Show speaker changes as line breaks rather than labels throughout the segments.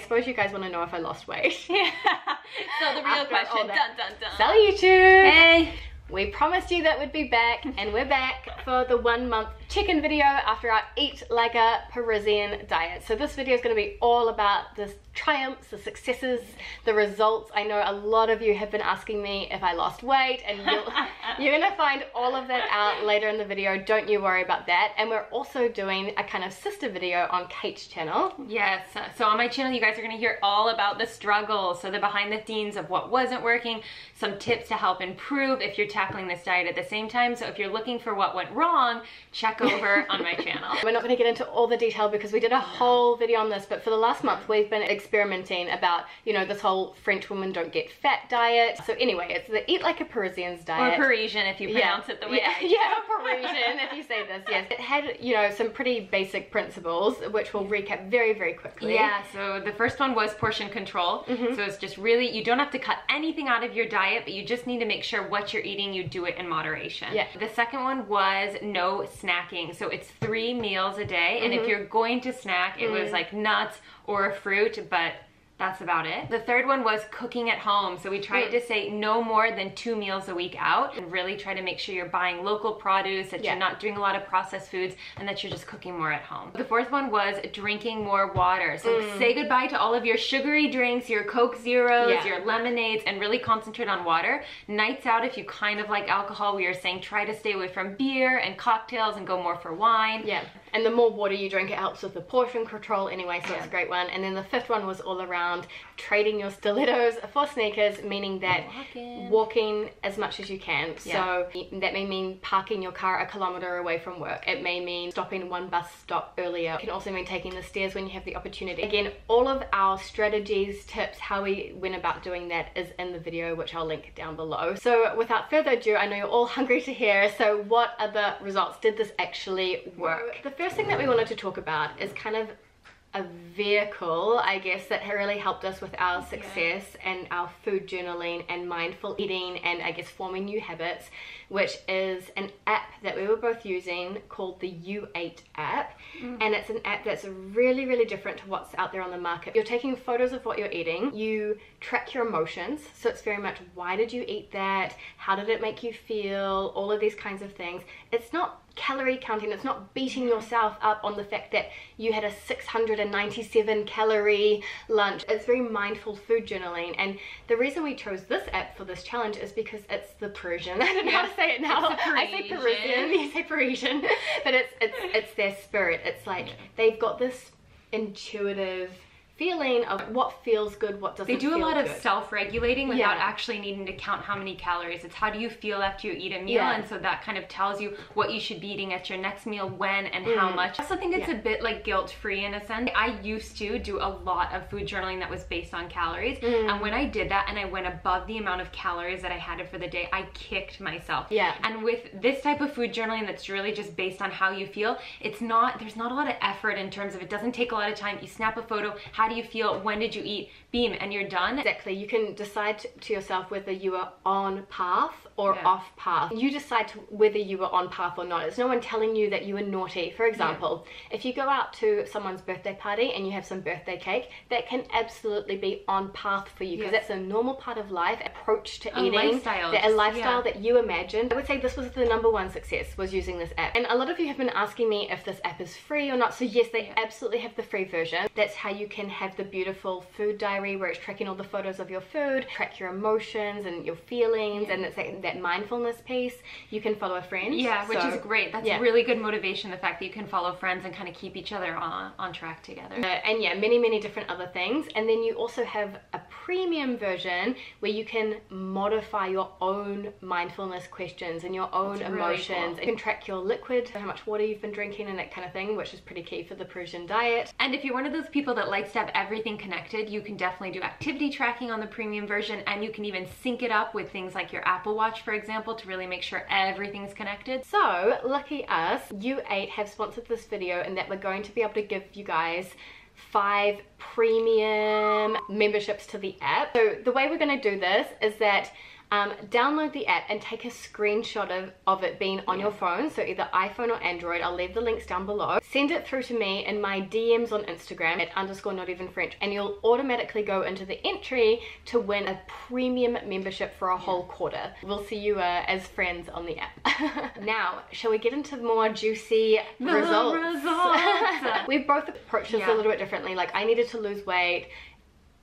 suppose you guys want to know if I lost weight.
Yeah. So the real question, dun dun dun.
So YouTube!
Hey!
We promised you that we'd be back, and we're back for the 1 month check-in video after our Eat Like a Parisian diet. So this video is going to be all about the triumphs, the successes, the results. I know a lot of you have been asking me if I lost weight, and you're going to find all of that out later in the video. Don't you worry about that. And we're also doing a kind of sister video on Kate's channel.
Yes, so on my channel you guys are going to hear all about the struggles, so the behind the scenes of what wasn't working, some tips to help improve if you're tackling this diet at the same time. So if you're looking for what went wrong, check over on my channel. We're
not going to get into all the detail because we did a whole video on this, but for the last month we've been experimenting about, you know, this whole French women don't get fat diet. So anyway, it's the Eat Like a Parisian's diet.
Or Parisian if you pronounce it the way I do.
Yeah, Parisian if you say this, yes. It had, you know, some pretty basic principles, which we'll recap very, very quickly.
Yeah, so the first one was portion control. So it's just really, you don't have to cut anything out of your diet, but you just need to make sure what you're eating, you do it in moderation.
Yeah.
The second one was no snacking. So it's 3 meals a day, and if you're going to snack, it was like nuts or a fruit, but that's about it. The third one was cooking at home. So we tried to say no more than 2 meals a week out, and really try to make sure you're buying local produce, that you're not doing a lot of processed foods, and that you're just cooking more at home. The fourth one was drinking more water. So say goodbye to all of your sugary drinks, your Coke Zeros, your lemonades, and really concentrate on water. Nights out, if you kind of like alcohol, we were saying try to stay away from beer and cocktails and go more for wine.
Yeah, and the more water you drink, it helps with the portion control anyway, so it's a great one. And then the fifth one was all around trading your stilettos for sneakers, meaning that walking as much as you can. So that may mean parking your car 1 kilometer away from work. It may mean stopping 1 bus stop earlier. It can also mean taking the stairs when you have the opportunity. Again, all of our strategies, tips, how we went about doing that is in the video, which I'll link down below. So without further ado, I know you're all hungry to hear, so what are the results? Did this actually work? The first thing that we wanted to talk about is kind of a vehicle, I guess, that really helped us with our success and our food journaling and mindful eating and I guess forming new habits, which is an app that we were both using called the U8 app. And it's an app that's really, really different to what's out there on the market. You're taking photos of what you're eating, you track your emotions, so it's very much why did you eat that, how did it make you feel, all of these kinds of things. It's not calorie counting, it's not beating yourself up on the fact that you had a 697 calorie lunch. It's very mindful food journaling, and the reason we chose this app for this challenge is because it's the Parisian. I don't know how to say it now. I say Parisian, you say Parisian, but it's their spirit. It's like they've got this intuitive feeling of what feels good, what doesn't feel good. They do a lot of
self-regulating without actually needing to count how many calories. It's how do you feel after you eat a meal, and so that kind of tells you what you should be eating at your next meal, when and how much. I also think it's a bit like guilt-free in a sense. I used to do a lot of food journaling that was based on calories, and when I did that and I went above the amount of calories that I had for the day, I kicked myself. And with this type of food journaling that's really just based on how you feel, there's not a lot of effort in terms of, it doesn't take a lot of time. You snap a photo, how do you feel, when did you eat, beam, and you're done.
Exactly. You can decide to yourself whether you are on path or off path. You decide whether you were on path or not. It's no one telling you that you were naughty. For example, if you go out to someone's birthday party and you have some birthday cake, that can absolutely be on path for you, because that's a normal part of life, approach to eating, a lifestyle that you imagined. I would say this was the #1 success, was using this app. And a lot of you have been asking me if this app is free or not. So yes, they absolutely have the free version. That's how you can have the beautiful food diary where it's tracking all the photos of your food, track your emotions and your feelings, and it's that mindfulness piece. You can follow a friend.
Which is great. That's really good motivation, the fact that you can follow friends and kind of keep each other on track together.
And many different other things. And then you also have a premium version where you can modify your own mindfulness questions and your own emotions. Really cool. You can track your liquid, how much water you've been drinking and that kind of thing, which is pretty key for the Parisian diet.
And if you're one of those people that likes to have everything connected, you can definitely do activity tracking on the premium version, and you can even sync it up with things like your Apple Watch, for example, to really make sure everything's connected.
So lucky us, U8 have sponsored this video, and that we're going to be able to give you guys 5 premium memberships to the app. So the way we're going to do this is that download the app and take a screenshot of it being on your phone, so either iPhone or Android. I'll leave the links down below. Send it through to me in my DMs on Instagram at _notevenfrench, and you'll automatically go into the entry to win a premium membership for a whole quarter. We'll see you as friends on the app. Now, shall we get into more juicy results? We've both approached this a little bit differently. Like, I needed to lose weight.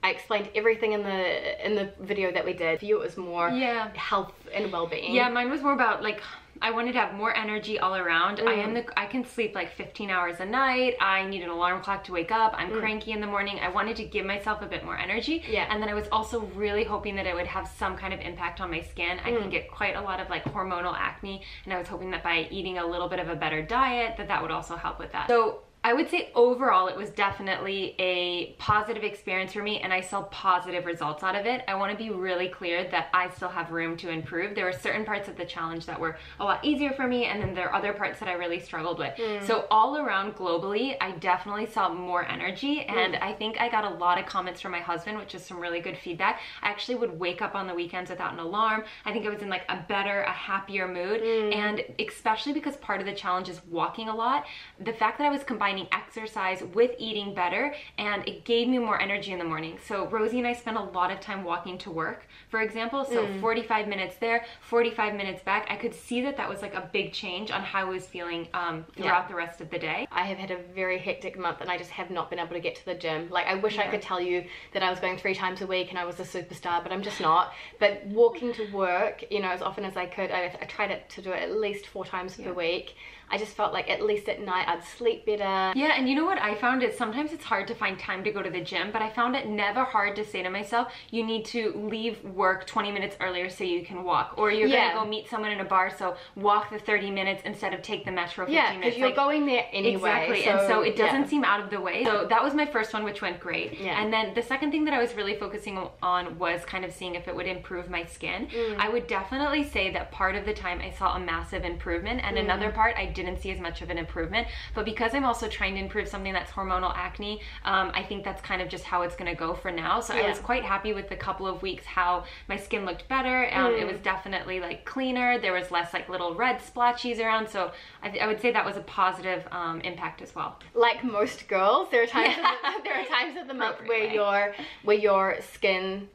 I explained everything in the video that we did. For you, it was more health and well-being.
Yeah, mine was more about, like, I wanted to have more energy all around. I can sleep like 15 hours a night. I need an alarm clock to wake up. I'm cranky in the morning. I wanted to give myself a bit more energy. Yeah. And then I was also really hoping that it would have some kind of impact on my skin. I can get quite a lot of like hormonal acne, and I was hoping that by eating a little bit of a better diet, that would also help with that. So I would say overall it was definitely a positive experience for me, and I saw positive results out of it. I want to be really clear that I still have room to improve. There were certain parts of the challenge that were a lot easier for me, and then there are other parts that I really struggled with. So all around globally, I definitely saw more energy, and I think I got a lot of comments from my husband, which is some really good feedback. I actually would wake up on the weekends without an alarm. I think I was in like a happier mood, and especially because part of the challenge is walking a lot, the fact that I was combining exercise with eating better, and it gave me more energy in the morning. So Rosie and I spent a lot of time walking to work, for example, so 45 minutes there, 45 minutes back. I could see that was like a big change on how I was feeling throughout the rest of the day. I have had a very hectic month, and I just have not been able to get to the gym. Like, I wish I could tell you that I was going 3 times a week and I was a superstar, but I'm just not. But walking to work, you know, as often as I could, I tried to do it at least 4 times per week. I just felt like at least at night I'd sleep better. Yeah, and you know what I found is sometimes it's hard to find time to go to the gym, but I found it never hard to say to myself, you need to leave work 20 minutes earlier so you can walk, or you're gonna go meet someone in a bar, so walk the 30 minutes instead of take the metro 15 minutes. Yeah, because you're going there anyway. Exactly, and so it doesn't seem out of the way. So that was my first one, which went great. And then the second thing that I was really focusing on was kind of seeing if it would improve my skin. I would definitely say that part of the time I saw a massive improvement, and another part I didn't see as much of an improvement. But because I'm also trying to improve something that's hormonal acne, I think that's kind of just how it's gonna go for now. So I was quite happy with the couple of weeks how my skin looked better. It was definitely like cleaner. There was less like little red splotchies around. So I would say that was a positive impact as well. Like most girls, there are times of the month where your skin,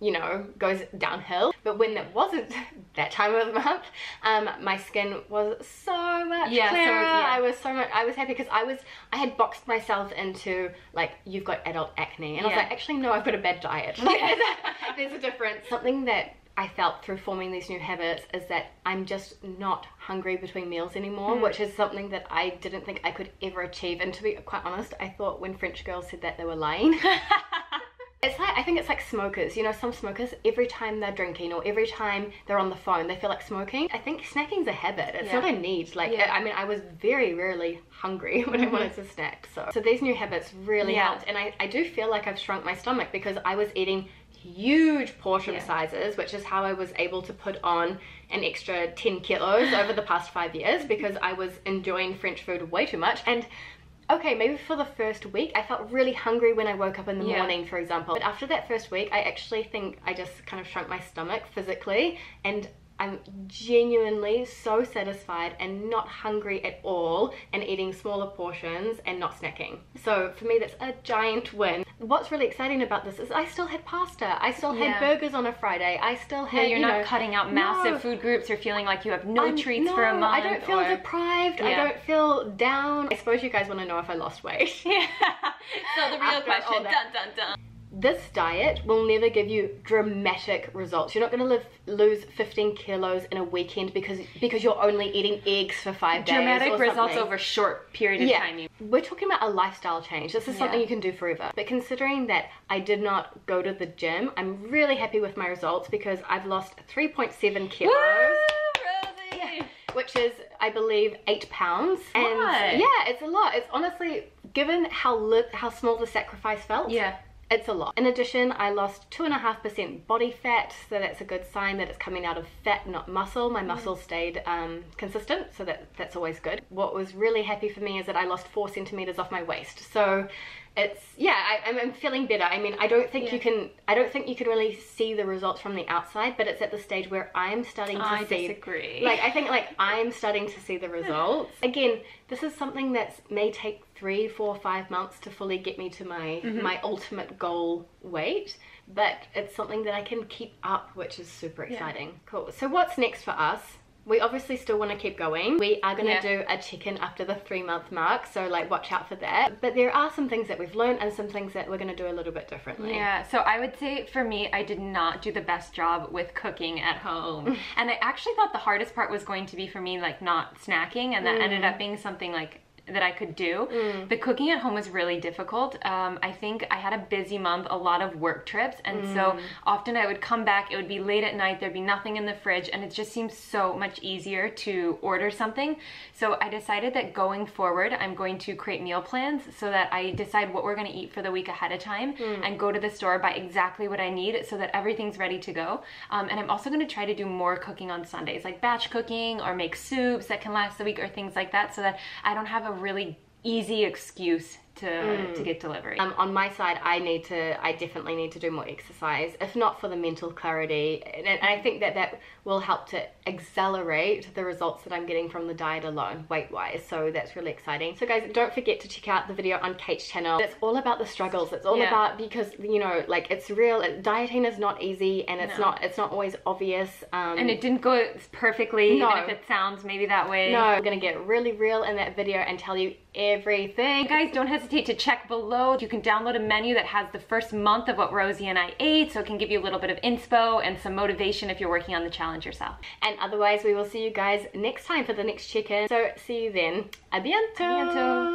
you know, goes downhill. But when it wasn't that time of the month, my skin was so much clearer. I was happy because I had boxed myself into like, you've got adult acne, and I was like, actually no, I've got a bad diet. There's a difference. Something that I felt through forming these new habits is that I'm just not hungry between meals anymore, which is something that I didn't think I could ever achieve. And to be quite honest, I thought when French girls said that, they were lying. It's like, I think it's like smokers, you know, some smokers, every time they're drinking or every time they're on the phone, they feel like smoking. I think snacking's a habit. It's not a need. Like, I mean, I was very rarely hungry when I wanted to snack. So these new habits really helped. And I do feel like I've shrunk my stomach because I was eating huge portion sizes, which is how I was able to put on an extra 10 kilos over the past 5 years, because I was enjoying French food way too much. And okay, maybe for the first week, I felt really hungry when I woke up in the morning, for example. But after that first week, I actually think I just kind of shrunk my stomach physically, and I'm genuinely so satisfied and not hungry at all, and eating smaller portions and not snacking. So for me, that's a giant win. What's really exciting about this is I still had pasta. I still had burgers on a Friday. I still had, you're not cutting out massive food groups or feeling like you have no treats for a month. I don't feel deprived. I don't feel down. I suppose you guys want to know if I lost weight. So the real question, dun dun dun. This diet will never give you dramatic results. You're not going to lose 15 kilos in a weekend because you're only eating eggs for 5 days. Dramatic results over a short period of time. We're talking about a lifestyle change. This is something you can do forever. But considering that I did not go to the gym, I'm really happy with my results because I've lost 3.7 kilos. Woo, Rosie! Which is, I believe, 8 pounds. And yeah, it's a lot. It's honestly, given how small the sacrifice felt, it's a lot. In addition, I lost 2.5% body fat, so that's a good sign that it's coming out of fat, not muscle. My muscle stayed consistent, so that's always good. What was really happy for me is that I lost 4 centimeters off my waist. So
it's, yeah, I'm feeling better. I mean, I don't think you can really see the results from the outside, but it's at the stage where I'm starting to see. I disagree. Like, I think like I'm starting to see the results. Again, this is something that may take 3, 4, 5 months to fully get me to my my ultimate goal weight, but it's something that I can keep up, which is super exciting. Cool. So what's next for us? We obviously still want to keep going. We are going to do a check-in after the 3-month mark, so like watch out for that. But there are some things that we've learned and some things that we're going to do a little bit differently.
Yeah, so I would say for me, I did not do the best job with cooking at home. And I actually thought the hardest part was going to be for me like not snacking, and that ended up being something like that I could do. The cooking at home was really difficult. I think I had a busy month, a lot of work trips, and so often I would come back, it would be late at night, there'd be nothing in the fridge, and it just seems so much easier to order something. So I decided that going forward, I'm going to create meal plans so that I decide what we're gonna eat for the week ahead of time and go to the store, buy exactly what I need so that everything's ready to go. And I'm also gonna try to do more cooking on Sundays, like batch cooking or make soups that can last the week or things like that, so that I don't have a really easy excuse to get delivery.
On my side, I definitely need to do more exercise, if not for the mental clarity, and I think that will help to accelerate the results that I'm getting from the diet alone, weight-wise, so that's really exciting. So guys, don't forget to check out the video on Kate's channel. It's all about the struggles. It's all about, because, you know, like, it's real. Dieting is not easy, and it's not always obvious.
And it didn't go perfectly, even if it sounds maybe that way.
No, I'm gonna get really real in that video and tell you everything.
Guys, don't hesitate to check below. You can download a menu that has the first month of what Rosie and I ate, so it can give you a little bit of inspo and some motivation if you're working on the challenge yourself.
And otherwise, we will see you guys next time for the next check-in. So see you then. A bientôt.